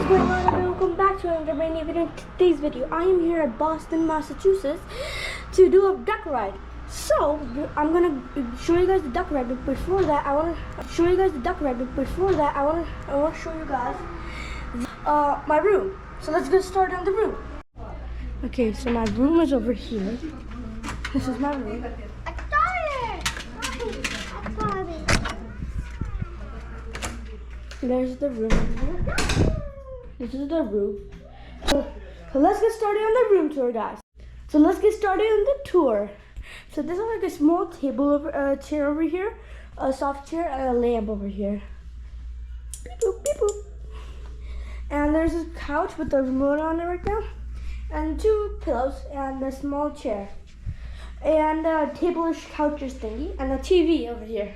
going on, and welcome back to another brand new video. In today's video, I am here at Boston, Massachusetts to do a duck ride. So, I'm gonna show you guys the duck ride, but before that, I wanna show you guys my room. So let's get started on the room. Okay, so my room is over here. This is my room. There's the room over here. This is the room. So let's get started on the room tour, guys. So let's get started on the tour. So this is like a small table chair over here, a soft chair, and a lamp over here. Beep boop, beep boop. And there's a couch with the remote on it right now, and two pillows, and a small chair, and a table-ish couch-ish thingy, and a TV over here,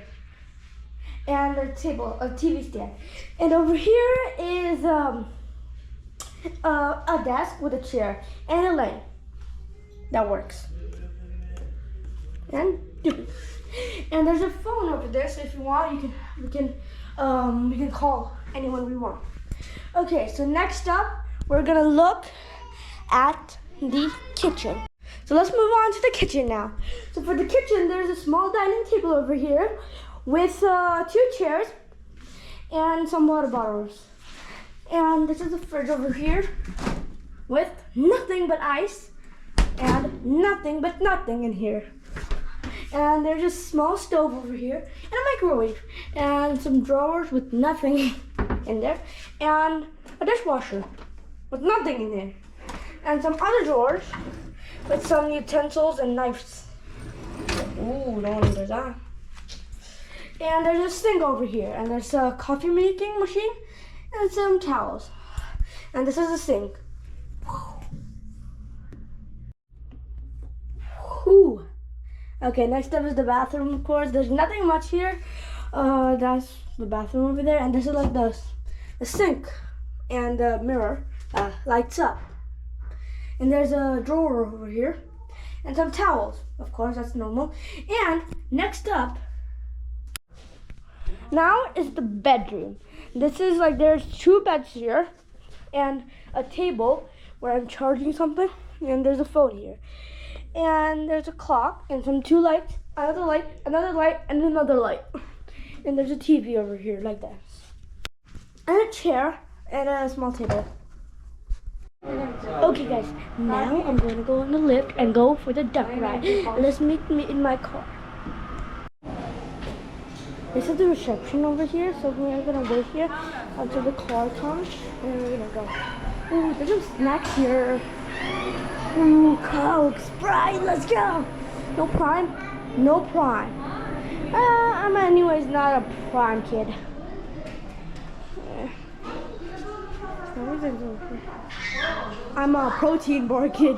and a TV stand. And over here is a desk with a chair and a light that works. And there's a phone over there, so if you want, we can call anyone we want. Okay, so next up, we're gonna look at the kitchen. So let's move on to the kitchen now. So for the kitchen, there's a small dining table over here with 2 chairs and some water bottles. And this is a fridge over here with nothing but ice and nothing but nothing in here. And there's a small stove over here and a microwave and some drawers with nothing in there and a dishwasher with nothing in there and some other drawers with some utensils and knives. Ooh, don't want to do that. And there's a sink over here, and there's a coffee making machine and some towels. And this is a sink. Whew. Okay, next up is the bathroom, of course. There's nothing much here. That's the bathroom over there, and this is like the sink and the mirror lights up. And there's a drawer over here and some towels. Of course, that's normal. And next up, now is the bedroom. This is like, there's 2 beds here and a table where I'm charging something, and there's a phone here. And there's a clock and some 2 lights, another light, another light, and another light. And there's a TV over here like that. And a chair and a small table. Okay guys, now I'm going to go on the lift and go for the duck ride. Let's meet me in my car. This is the reception over here, so we're going to wait here until the car comes, and we're going to go. Ooh, there's some snacks here. Ooh, Coke, Sprite, let's go. No Prime? No Prime. I'm anyways not a Prime kid. I'm a protein bar kid.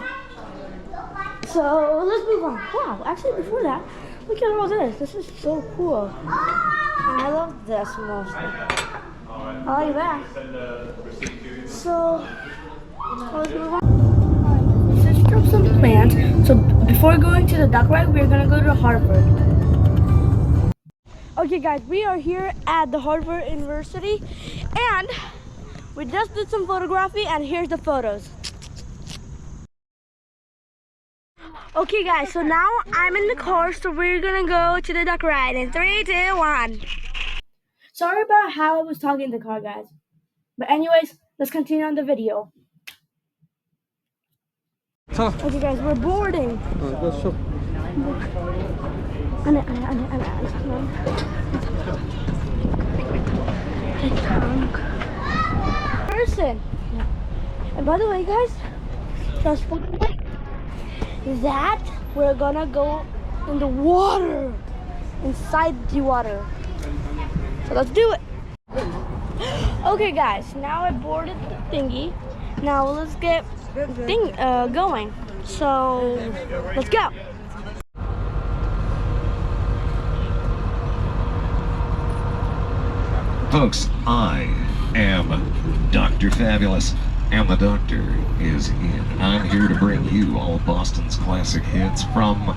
So let's move on. Wow, actually before that, look at all this. This is so cool. I love this mostly. I like that. So let's move on. Let's just drop some plans. So before going to the duck ride, we're gonna go to Harvard. Okay guys, we are here at the Harvard University, and we just did some photography, and here's the photos. Okay guys, so now I'm in the car, so we're gonna go to the duck ride in 3, 2, 1. Sorry about how I was talking in the car, guys. But anyways, let's continue on the video. Okay guys, we're boarding. Person. And by the way guys, just that we're gonna go in the water, inside the water. So let's do it. Okay guys, now I boarded the thingy. Now let's get going. So let's go. Folks, I am Dr. Fabulous, and the doctor is in. And I'm here to bring you all of Boston's classic hits from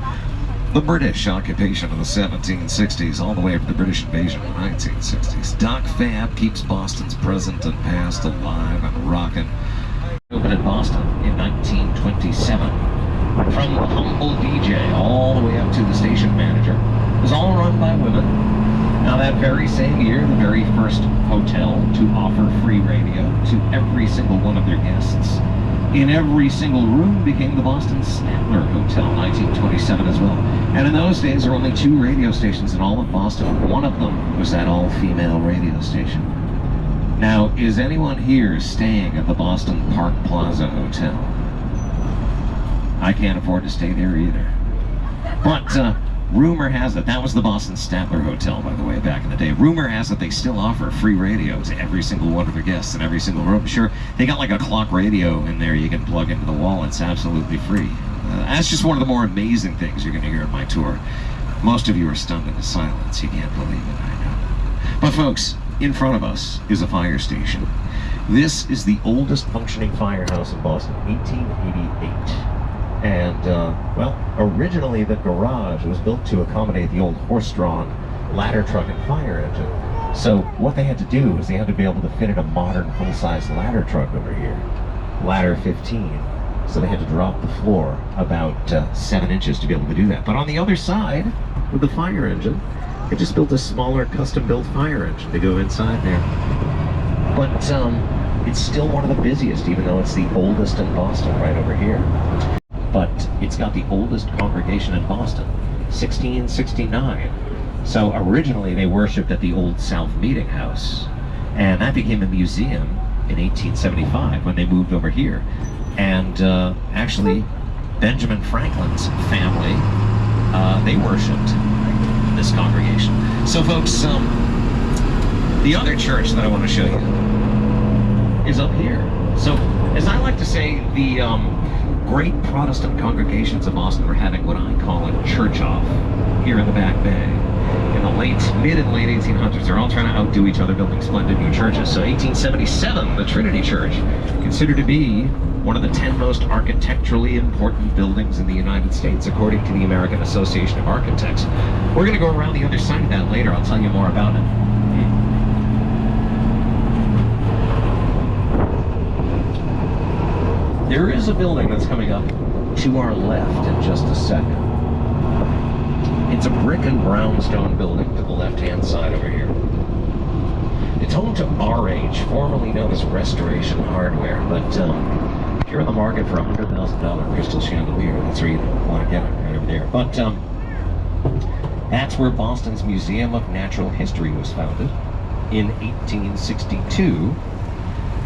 The British occupation of the 1760s, all the way up to the British invasion of the 1960s. Doc Fab keeps Boston's present and past alive and rocking. Opened in Boston in 1927. From the humble DJ all the way up to the station manager. It was all run by women. Now that very same year, the very first hotel to offer free radio to every single one of their guests in every single room became the Boston Statler Hotel, 1927 as well. And in those days, there were only 2 radio stations in all of Boston. One of them was that all-female radio station. Now, is anyone here staying at the Boston Park Plaza Hotel? I can't afford to stay there either. But rumor has it, that was the Boston Statler Hotel, by the way, back in the day. Rumor has it they still offer free radio to every single one of their guests in every single room. Sure, they got like a clock radio in there you can plug into the wall. It's absolutely free. That's just one of the more amazing things you're going to hear on my tour. Most of you are stunned into silence. You can't believe it, I know. But folks, in front of us is a fire station. This is the oldest functioning firehouse in Boston, 1888. And, well, originally the garage was built to accommodate the old horse-drawn ladder truck and fire engine. So what they had to do is they had to be able to fit in a modern full-size ladder truck over here. Ladder 15. So they had to drop the floor about 7 inches to be able to do that. But on the other side, with the fire engine, they just built a smaller custom-built fire engine to go inside there. But it's still one of the busiest, even though it's the oldest in Boston right over here. But it's got the oldest congregation in Boston, 1669. So originally they worshipped at the Old South Meeting House, and that became a museum in 1875 when they moved over here. And actually, Benjamin Franklin's family, they worshipped this congregation. So folks, the other church that I want to show you is up here. So, as I like to say, the great Protestant congregations of Boston were having what I call a church-off here in the Back Bay. In the mid and late 1800s, they're all trying to outdo each other, building splendid new churches. So 1877, the Trinity Church, considered to be one of the 10 most architecturally important buildings in the United States, according to the American Association of Architects. We're going to go around the other side of that later. I'll tell you more about it. There is a building that's coming up to our left in just a second. It's a brick and brownstone building to the left-hand side over here. It's home to RH, formerly known as Restoration Hardware, but if you're in the market for a $100,000 crystal chandelier, that's where you want to get it, right over there. But that's where Boston's Museum of Natural History was founded in 1862.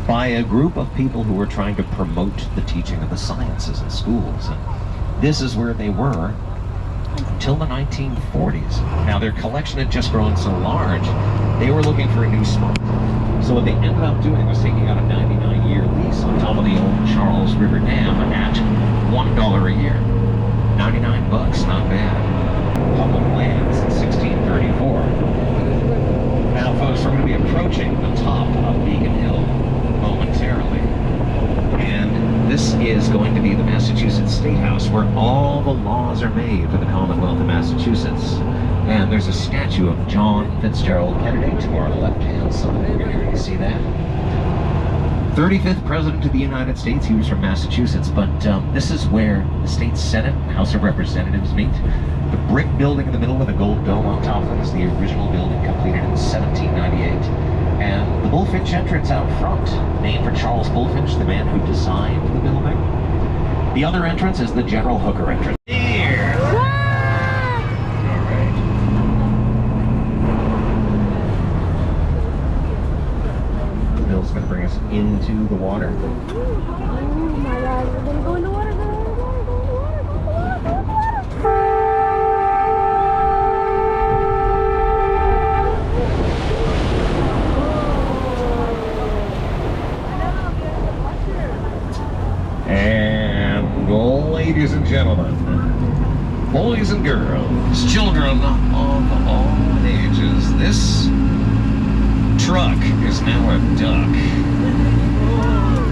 By a group of people who were trying to promote the teaching of the sciences in schools. And this is where they were until the 1940s. Now their collection had just grown so large, they were looking for a new spot. So what they ended up doing was taking out a 99-year lease on top of the old Charles River Dam at $1 a year. 99 bucks, not bad. Public land since 1634. Now folks, we're going to be approaching the top of Beacon Hill momentarily, and this is going to be the Massachusetts State House, where all the laws are made for the Commonwealth of Massachusetts. And there's a statue of John Fitzgerald Kennedy to our left-hand side. You're going to see that. 35th President of the United States. He was from Massachusetts, but this is where the state Senate and House of Representatives meet. The brick building in the middle with a gold dome on top of it is the original building, completed in 1798. And the Bullfinch entrance out front, named for Charles Bullfinch, the man who designed the building. The other entrance is the General Hooker entrance. Here! All right. The bill's going to bring us into the water. Oh my God, we're going to go in the water, And ladies and gentlemen, boys and girls, children of all ages, this truck is now a duck.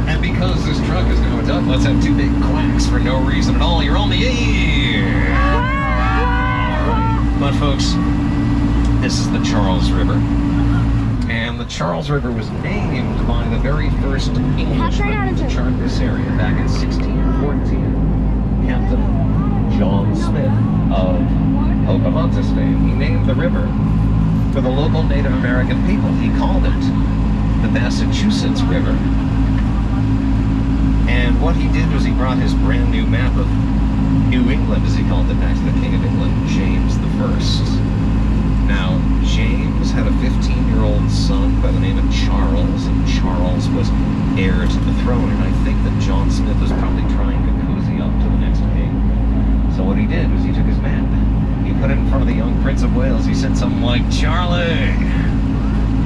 And because this truck is now a duck, let's have 2 big quacks for no reason at all. You're on the air! This is the Charles River. And the Charles River was named by the very first Englishman to chart this area back in 1614. Captain John Smith of Pocahontas fame. He named the river for the local Native American people. He called it the Massachusetts River. And what he did was he brought his brand new map of New England, as he called it, back to the King of England, James I. Now, James had a 15-year-old son by the name of Charles, and Charles was heir to the throne, and I think that John Smith was probably trying to cozy up to the next king. So what he did was he took his map, he put it in front of the young Prince of Wales. He said something like, "Charlie,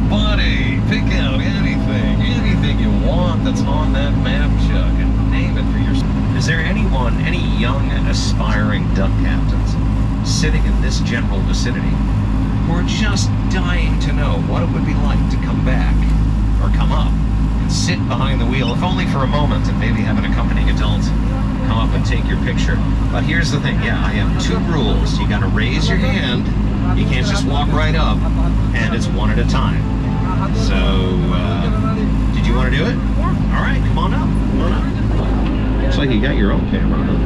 buddy, pick out anything you want that's on that map, Chuck, and name it for yourself." Is there anyone, any young aspiring duck captains sitting in this general vicinity who are just dying to know what it would be like to come back or come up and sit behind the wheel, if only for a moment, and maybe have an accompanying adult come up and take your picture? But here's the thing, yeah, I have 2 rules. You gotta raise your hand, you can't just walk right up, and it's one at a time. So, did you want to do it? Yeah. All right, come on up, come on up. Looks like you got your own camera, huh?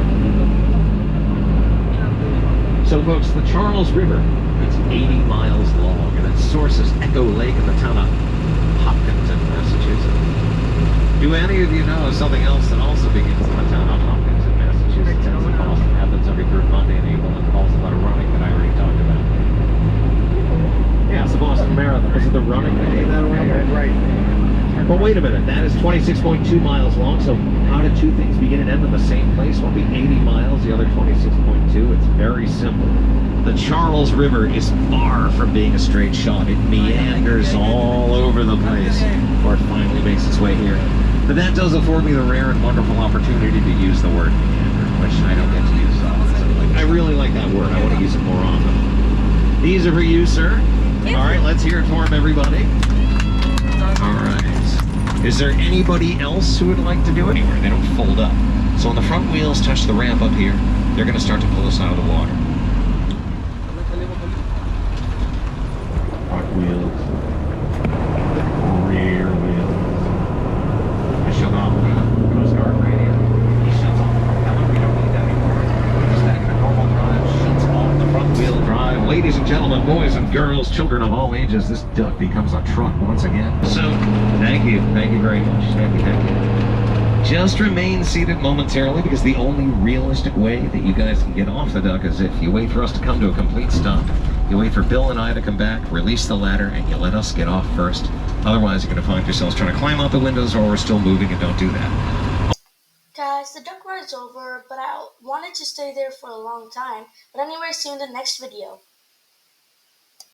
So folks, the Charles River, it's 80 miles long, and its source is Echo Lake in the town of Hopkinton, Massachusetts. Do any of you know something else that also begins in the town of Hopkinton, Massachusetts? It's in Boston, happens every 3rd Monday in April, and calls about a running that I already talked about. Yeah, it's the Boston Marathon. Is it the running that gave that away? Right. But wait a minute, that is 26.2 miles long, so how did 2 things begin and end in the same place? One be 80 miles, the other 26.2. It's very simple. The Charles River is far from being a straight shot. It meanders all over the place before it finally makes its way here. But that does afford me the rare and wonderful opportunity to use the word meander, which I don't get to use often. I really like that word. I want to use it more often. These are for you, sir. All right, let's hear it for him, everybody. All right. Is there anybody else who would like to do it? Anywhere, they don't fold up. So when the front wheels touch the ramp up here, they're going to start to pull us out of the water. Front wheels. Rear wheels. I shut off the Coast Guard radio. He shuts off the propeller. We don't need that anymore. We're just back in a normal drive. Shuts off the front wheel drive. Ladies and gentlemen, boys and girls, children of all ages, this duck becomes a truck once again. So, thank you very much. Thank you. Just remain seated momentarily, because the only realistic way that you guys can get off the duck is if you wait for us to come to a complete stop. You wait for Bill and I to come back, release the ladder, and you let us get off first. Otherwise, you're going to find yourselves trying to climb out the windows, or we're still moving, and don't do that. Guys, the duck ride's over, but I wanted to stay there for a long time. But anyway, see you in the next video.